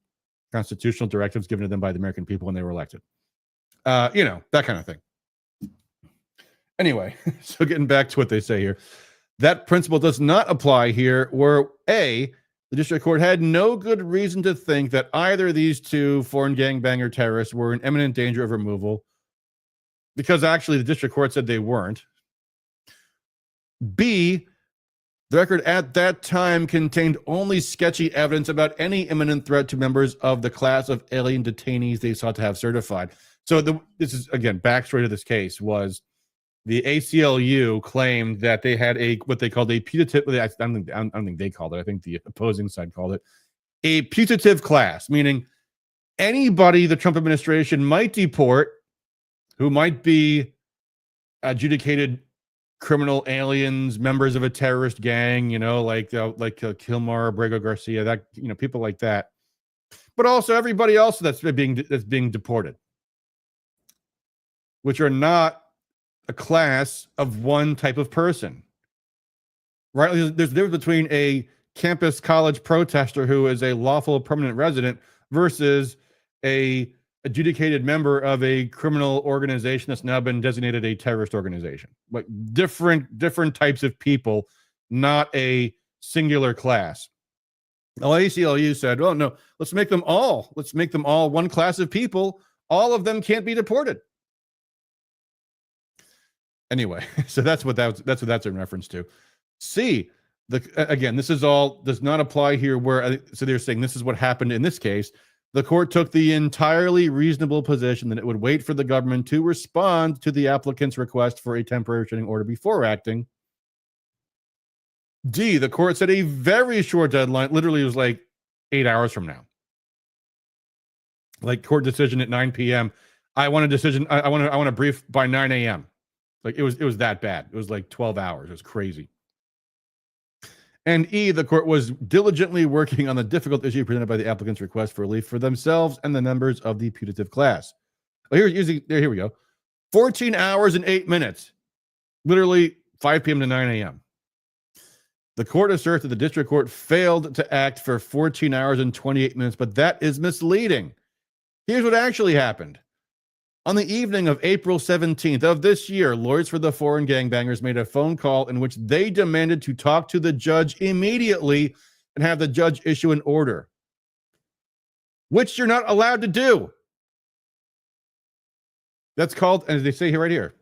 constitutional directives given to them by the American people when they were elected. You know, that kind of thing. Anyway, so getting back to what they say here, that principle does not apply here where A, the district court had no good reason to think that either of these two foreign gangbanger terrorists were in imminent danger of removal, because actually the district court said they weren't. B, the record at that time contained only sketchy evidence about any imminent threat to members of the class of alien detainees they sought to have certified. So this is, again, backstory to this case was the ACLU claimed that they had what they called a putative, I don't think they called it, I think the opposing side called it, a putative class, meaning anybody the Trump administration might deport who might be adjudicated criminal aliens, members of a terrorist gang, you know, like Kilmar, Abrego Garcia, that, you know, people like that, but also everybody else that's being deported, which are not a class of one type of person, right? There's a difference between a campus college protester who is a lawful permanent resident versus a adjudicated member of a criminal organization that's now been designated a terrorist organization. Like different types of people, not a singular class. Now, ACLU said, "Oh no, let's make them all one class of people. All of them can't be deported." Anyway, so that's what that's in reference to. C, again, this is all does not apply here. So they're saying this is what happened in this case. The court took the entirely reasonable position that it would wait for the government to respond to the applicant's request for a temporary restraining order before acting. D, the court set a very short deadline. Literally, it was like 8 hours from now. Like court decision at 9 p.m. I want a decision. I want a brief by 9 a.m. Like it was that bad. It was like 12 hours. It was crazy. And E, the court was diligently working on the difficult issue presented by the applicant's request for relief for themselves and the members of the putative class. Well, here we go. 14 hours and 8 minutes. Literally 5 p.m. to 9 a.m. The court asserts that the district court failed to act for 14 hours and 28 minutes, but that is misleading. Here's what actually happened. On the evening of April 17th of this year, lawyers for the foreign gangbangers made a phone call in which they demanded to talk to the judge immediately and have the judge issue an order, which you're not allowed to do. That's called, as they say here, right here,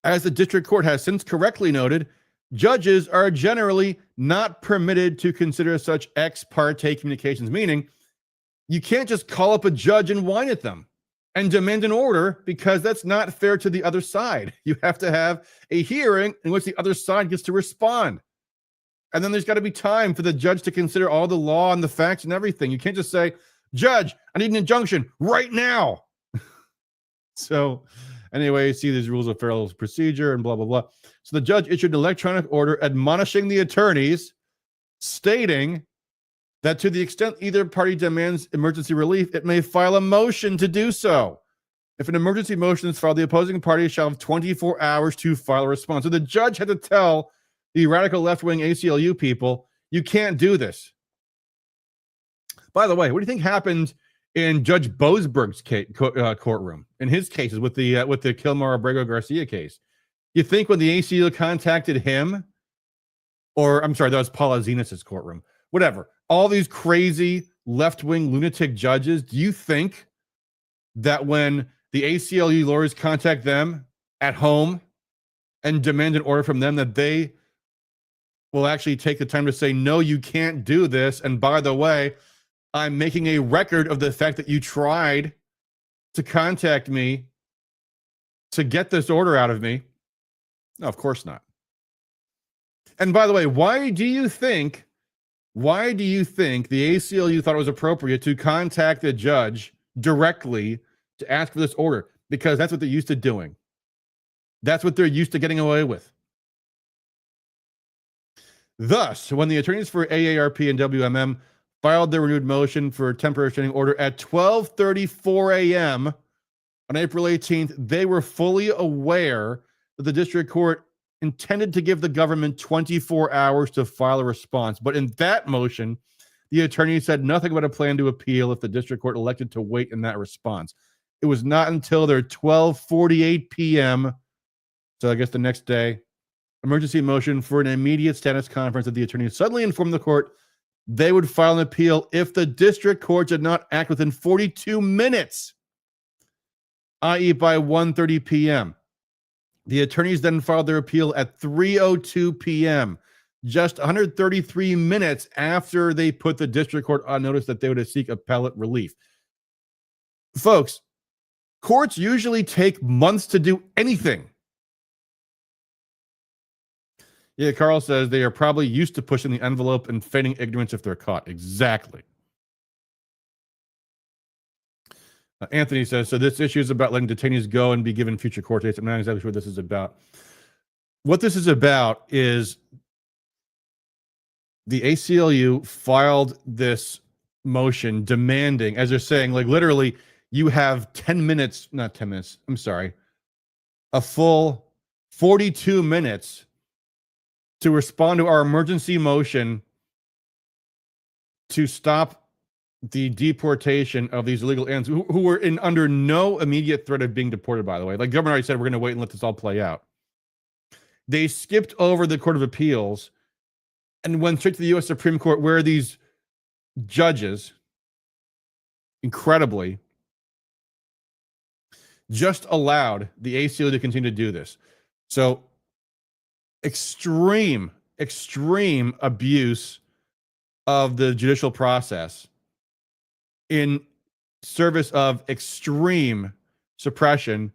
as the district court has since correctly noted, judges are generally not permitted to consider such ex parte communications, meaning you can't just call up a judge and whine at them and demand an order, because that's not fair to the other side. You have to have a hearing in which the other side gets to respond. And then there's got to be time for the judge to consider all the law and the facts and everything. You can't just say, Judge, I need an injunction right now. So anyway, see these rules of federal procedure and blah, blah, blah. So the judge issued an electronic order admonishing the attorneys, stating that to the extent either party demands emergency relief, it may file a motion to do so. If an emergency motion is filed, the opposing party shall have 24 hours to file a response. So the judge had to tell the radical left-wing ACLU people, you can't do this. By the way, what do you think happened in Judge Boasberg's courtroom in his cases with the Kilmar Abrego Garcia case? You think when the ACLU contacted him, or I'm sorry, that was Paula Zenas's courtroom, whatever, all these crazy left-wing lunatic judges, do you think that when the ACLU lawyers contact them at home and demand an order from them, that they will actually take the time to say, no, you can't do this, and by the way, I'm making a record of the fact that you tried to contact me to get this order out of me? No, of course not. And by the way, why do you think the ACLU thought it was appropriate to contact the judge directly to ask for this order? Because that's what they're used to doing. That's what they're used to getting away with. Thus, when the attorneys for AARP and WMM filed their renewed motion for a temporary restraining order at 12:34 a.m. on April 18th, they were fully aware that the district court intended to give the government 24 hours to file a response. But in that motion, the attorney said nothing about a plan to appeal if the district court elected to wait in that response. It was not until their 12:48 p.m., so I guess the next day, emergency motion for an immediate status conference that the attorney suddenly informed the court they would file an appeal if the district court did not act within 42 minutes, i.e. by 1:30 p.m. The attorneys then filed their appeal at 3:02 p.m., just 133 minutes after they put the district court on notice that they would seek appellate relief. Folks, courts usually take months to do anything. Yeah, Carl says they are probably used to pushing the envelope and feigning ignorance if they're caught. Exactly. Anthony says, so this issue is about letting detainees go and be given future court dates. I'm not exactly sure what this is about. What this is about is the ACLU filed this motion demanding, as they're saying, like literally, you have 10 minutes, not 10 minutes, I'm sorry, a full 42 minutes to respond to our emergency motion to stop the deportation of these illegal aliens who were under no immediate threat of being deported, by the way. Like governor already said, we're going to wait and let this all play out. They skipped over the Court of Appeals and went straight to the U.S. Supreme Court, where these judges, incredibly, just allowed the ACLU to continue to do this. So extreme abuse of the judicial process in service of extreme suppression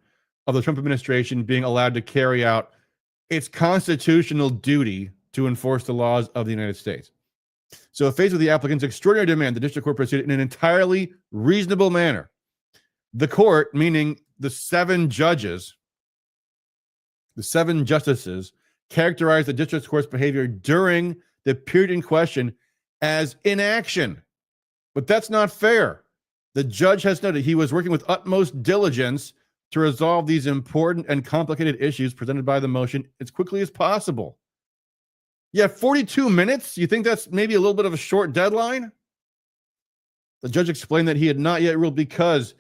of the Trump administration being allowed to carry out its constitutional duty to enforce the laws of the United States. So faced with the applicant's extraordinary demand, the district court proceeded in an entirely reasonable manner. The court, meaning the seven judges, the seven justices, characterized the district court's behavior during the period in question as inaction. But that's not fair. The judge has noted he was working with utmost diligence to resolve these important and complicated issues presented by the motion as quickly as possible. Yeah, 42 minutes? You think that's maybe a little bit of a short deadline? The judge explained that he had not yet ruled because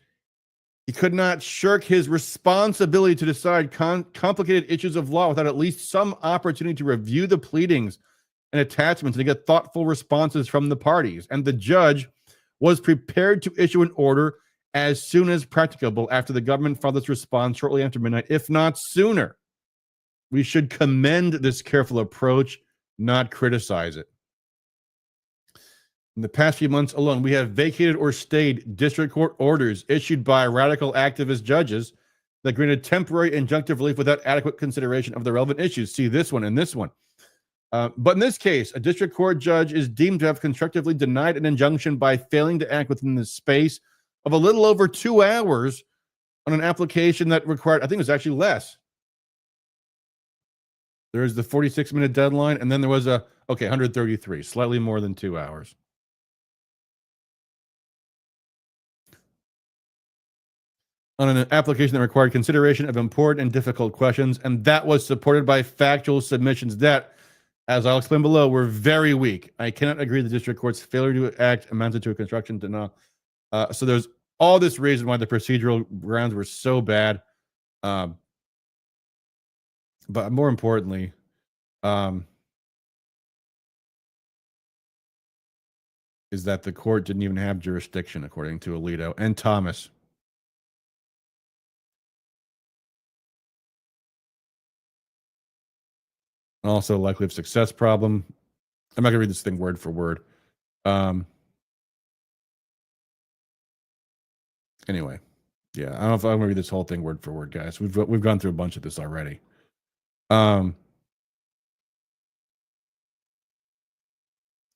he could not shirk his responsibility to decide complicated issues of law without at least some opportunity to review the pleadings and attachments to get thoughtful responses from the parties. And the judge was prepared to issue an order as soon as practicable after the government filed its response shortly after midnight, if not sooner. We should commend this careful approach, not criticize it. In the past few months alone, we have vacated or stayed district court orders issued by radical activist judges that granted temporary injunctive relief without adequate consideration of the relevant issues. See this one and this one. But in this case, a district court judge is deemed to have constructively denied an injunction by failing to act within the space of a little over 2 hours on an application that required, I think it was actually less. There's the 46-minute deadline, and then there was 133, slightly more than 2 hours. On an application that required consideration of important and difficult questions, and that was supported by factual submissions that, as I'll explain below, were very weak. I cannot agree the district court's failure to act amounted to a construction denial. So there's all this reason why the procedural grounds were so bad. But more importantly, is that the court didn't even have jurisdiction, according to Alito and Thomas. Also, likelihood of success problem. I'm not going to read this thing word for word. Anyway, yeah, I don't know if I'm going to read this whole thing word for word, guys. We've gone through a bunch of this already. Let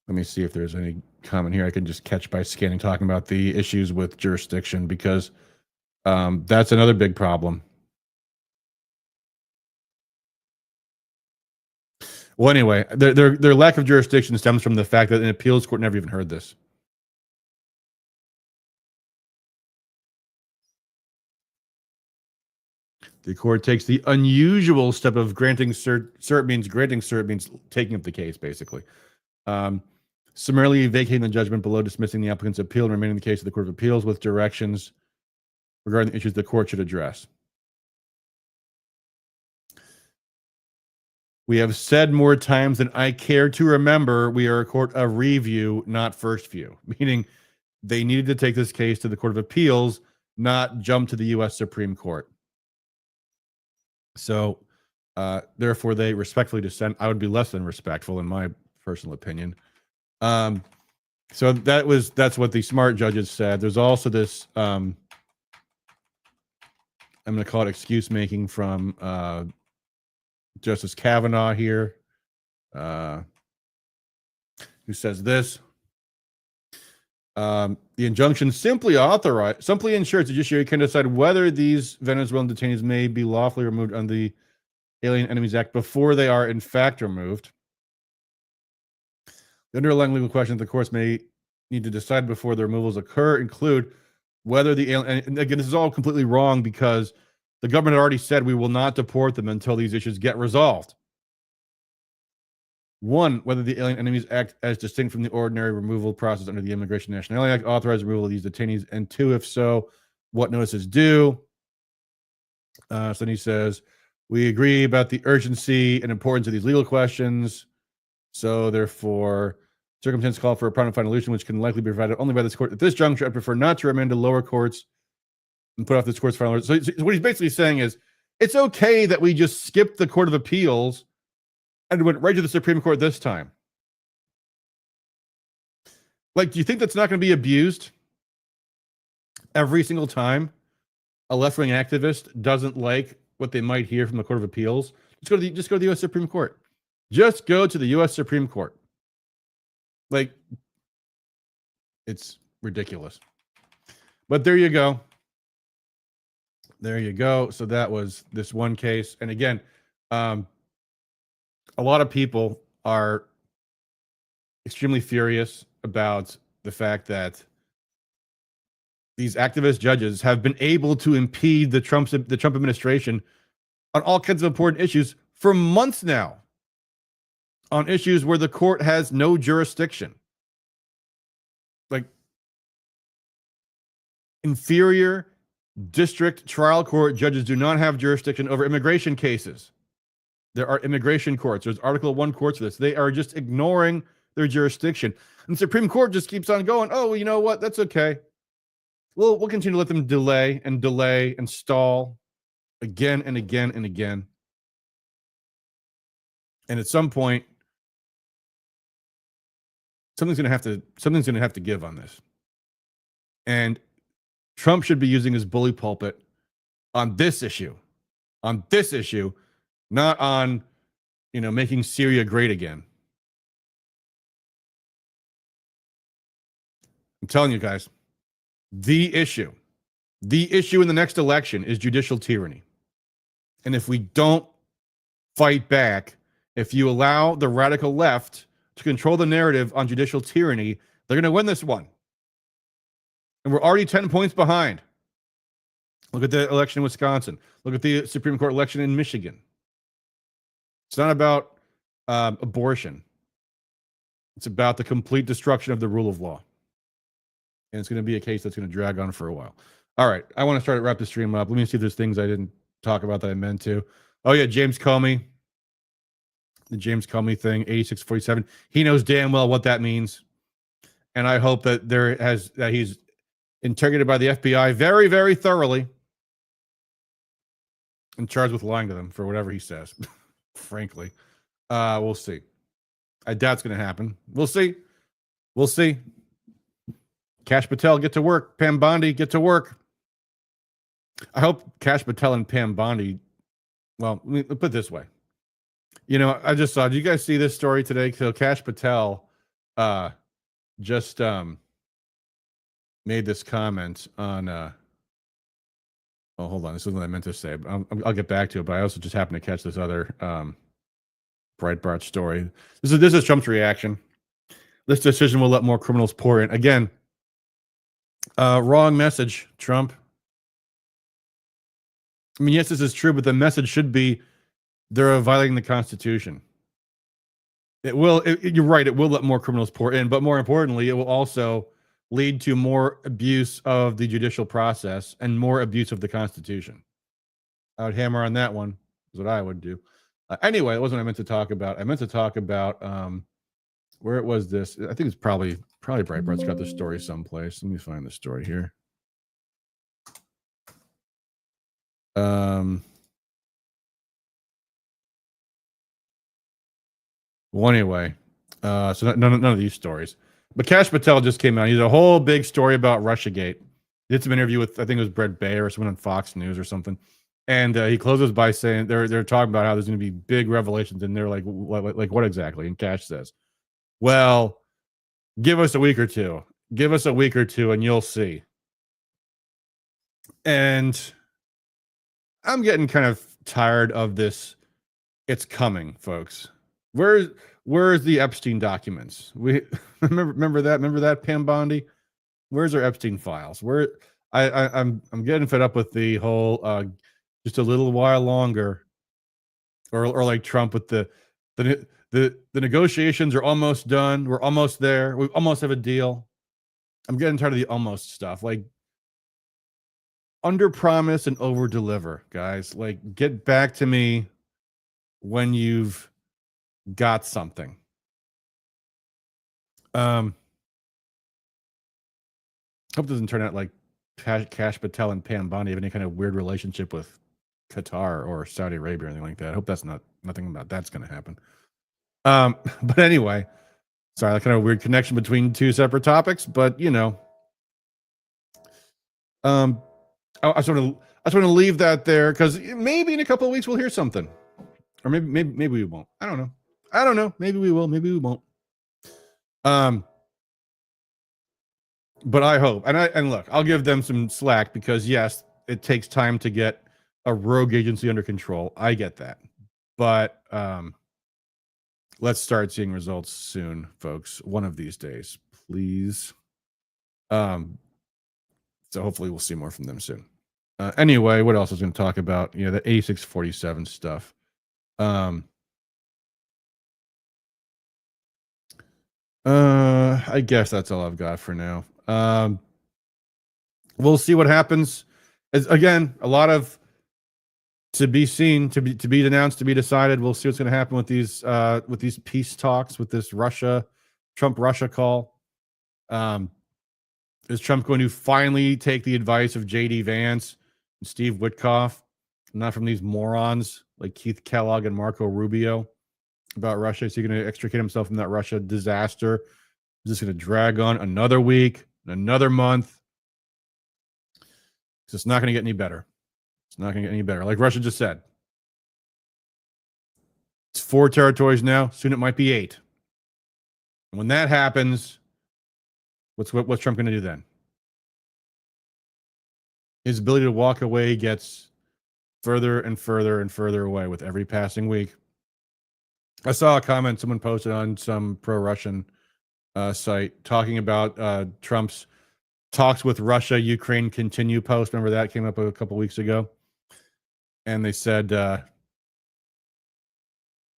me see if there's any comment here I can just catch by scanning, talking about the issues with jurisdiction, because that's another big problem. Well, anyway, their lack of jurisdiction stems from the fact that an appeals court never even heard this. The court takes the unusual step of granting cert means taking up the case, basically. Summarily vacating the judgment below, dismissing the applicant's appeal, and remaining the case of the Court of Appeals with directions regarding the issues the court should address. We have said more times than I care to remember, we are a court of review, not first view, meaning they needed to take this case to the Court of Appeals, not jump to the U.S. Supreme Court. So, therefore, they respectfully dissent. I would be less than respectful, in my personal opinion. So that's what the smart judges said. There's also this, I'm going to call it excuse making from Justice Kavanaugh here, who says this. The injunction simply ensures the judiciary can decide whether these Venezuelan detainees may be lawfully removed under the Alien Enemies Act before they are in fact removed. The underlying legal questions the courts may need to decide before the removals occur include whether the alien, and again, this is all completely wrong because the government had already said we will not deport them until these issues get resolved. One, whether the Alien Enemies Act, as distinct from the ordinary removal process under the Immigration and Nationality Act, authorizes removal of these detainees, and two, if so, what notice is due. So then he says, we agree about the urgency and importance of these legal questions. So therefore, circumstances call for a prompt final solution, which can likely be provided only by this court. At this juncture, I prefer not to remand to lower courts and put off this court's final order. So what he's basically saying is, it's okay that we just skipped the Court of Appeals and went right to the Supreme Court this time. Like, do you think that's not going to be abused every single time a left-wing activist doesn't like what they might hear from the Court of Appeals? Just go to the U.S. Supreme Court. Just go to the U.S. Supreme Court. Like, it's ridiculous. But there you go. There you go. So that was this one case. And again, a lot of people are extremely furious about the fact that these activist judges have been able to impede the Trump administration on all kinds of important issues for months now, on issues where the court has no jurisdiction. Like, inferior district trial court judges do not have jurisdiction over immigration cases. There are immigration courts. There's Article 1 courts for this. They are just ignoring their jurisdiction. And the Supreme Court just keeps on going, oh, well, you know what? That's okay. We'll continue to let them delay and stall again and again and again. And at some point, something's going to have to give on this. And Trump should be using his bully pulpit on this issue, not on, making Syria great again. I'm telling you guys, the issue in the next election is judicial tyranny. And if we don't fight back, if you allow the radical left to control the narrative on judicial tyranny, they're going to win this one. And we're already 10 points behind. Look at the election in Wisconsin. Look at the Supreme Court election in Michigan. It's not about abortion. It's about the complete destruction of the rule of law. And it's going to be a case that's going to drag on for a while. All right. I want to wrap the stream up. Let me see if there's things I didn't talk about that I meant to. Oh, yeah. James Comey. The James Comey thing, 8647. He knows damn well what that means. And I hope that that he's interrogated by the FBI very, very thoroughly and charged with lying to them for whatever he says. Frankly, we'll see. I doubt it's going to happen. We'll see. Kash Patel, get to work. Pam Bondi, get to work. I hope Kash Patel and Pam Bondi, well, let me put it this way. I just saw, did you guys see this story today? So Kash Patel just made this comment on, hold on. This is what I meant to say. But I'll get back to it, but I also just happened to catch this other Breitbart story. This is Trump's reaction. This decision will let more criminals pour in. Again, wrong message, Trump. I mean, yes, this is true, but the message should be they're violating the Constitution. You're right, it will let more criminals pour in, but more importantly, it will also lead to more abuse of the judicial process and more abuse of the Constitution. I would hammer on that one, is what I would do. Anyway, it wasn't what I meant to talk about. I meant to talk about where it was this. I think it's probably Breitbart's got the story someplace. Let me find the story here. Well, anyway, so none of these stories. But Kash Patel just came out. He did a whole big story about Russiagate. He did some interview with, I think it was Brett Baer or someone on Fox News or something. And he closes by saying they're talking about how there's going to be big revelations, and they're like what exactly? And Kash says, "Well, give us a week or two. Give us a week or two, and you'll see." And I'm getting kind of tired of this. It's coming, folks. Where's the Epstein documents? We remember that Pam Bondi? Where's our Epstein files? I'm getting fed up with the whole just a little while longer, or like Trump with the negotiations are almost done. We're almost there. We almost have a deal. I'm getting tired of the almost stuff. Like, under promise and over deliver, guys. Like, get back to me when you've got something. Hope it doesn't turn out like Kash Patel and Pam Bondi have any kind of weird relationship with Qatar or Saudi Arabia or anything like that. I hope that's nothing about that's going to happen. But anyway, sorry, that kind of weird connection between two separate topics, but I just want to leave that there because maybe in a couple of weeks we'll hear something, or maybe we won't. I don't know. Maybe we will. Maybe we won't. But I hope, and look, I'll give them some slack because yes, it takes time to get a rogue agency under control. I get that, but let's start seeing results soon, folks. One of these days, please. So hopefully we'll see more from them soon. Anyway, what else I was going to talk about? The 8647 stuff. I guess that's all I've got for now. We'll see what happens. Again, a lot of to be seen, to be announced, to be decided. We'll see what's going to happen with these peace talks, with this Trump-Russia call. Is Trump going to finally take the advice of J.D. Vance and Steve Witkoff, not from these morons like Keith Kellogg and Marco Rubio about Russia? Is he going to extricate himself from that Russia disaster? Is this going to drag on another week, another month? Because it's not going to get any better. It's not going to get any better. Like Russia just said, it's 4 territories now. Soon it might be 8. And when that happens, what's Trump going to do then? His ability to walk away gets further and further and further away with every passing week. I saw a comment someone posted on some pro-Russian site talking about Trump's talks with Russia, Ukraine continue post. Remember that came up a couple weeks ago? And they said,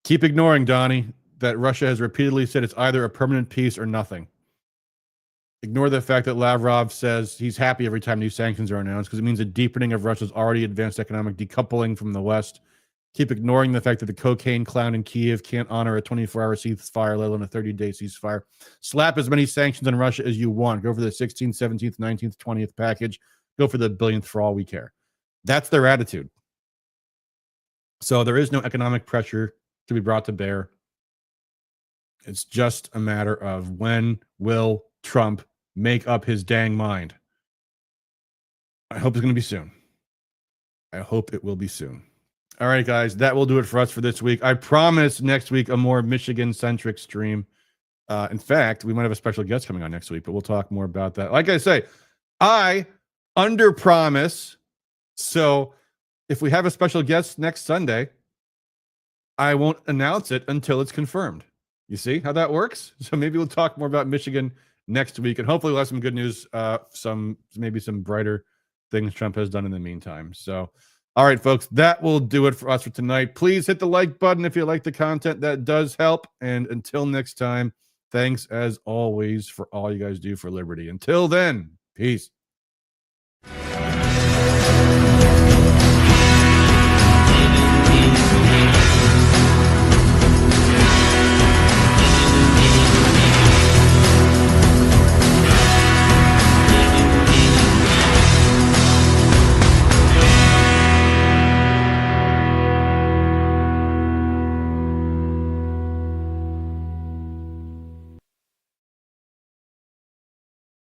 keep ignoring, Donnie, that Russia has repeatedly said it's either a permanent peace or nothing. Ignore the fact that Lavrov says he's happy every time new sanctions are announced because it means a deepening of Russia's already advanced economic decoupling from the West. Keep ignoring the fact that the cocaine clown in Kiev can't honor a 24-hour ceasefire, let alone a 30-day ceasefire. Slap as many sanctions on Russia as you want. Go for the 16th, 17th, 19th, 20th package. Go for the billionth for all we care. That's their attitude. So there is no economic pressure to be brought to bear. It's just a matter of when will Trump make up his dang mind. I hope it's going to be soon. I hope it will be soon. All right, guys, that will do it for us for this week. I promise next week a more Michigan-centric stream. In fact, we might have a special guest coming on next week, but we'll talk more about that. Like I say, I under-promise. So if we have a special guest next Sunday, I won't announce it until it's confirmed. You see how that works? So maybe we'll talk more about Michigan next week, and hopefully we'll have some good news, maybe some brighter things Trump has done in the meantime. So, all right, folks, that will do it for us for tonight. Please hit the like button if you like the content. That does help. And until next time, thanks as always for all you guys do for liberty. Until then, peace.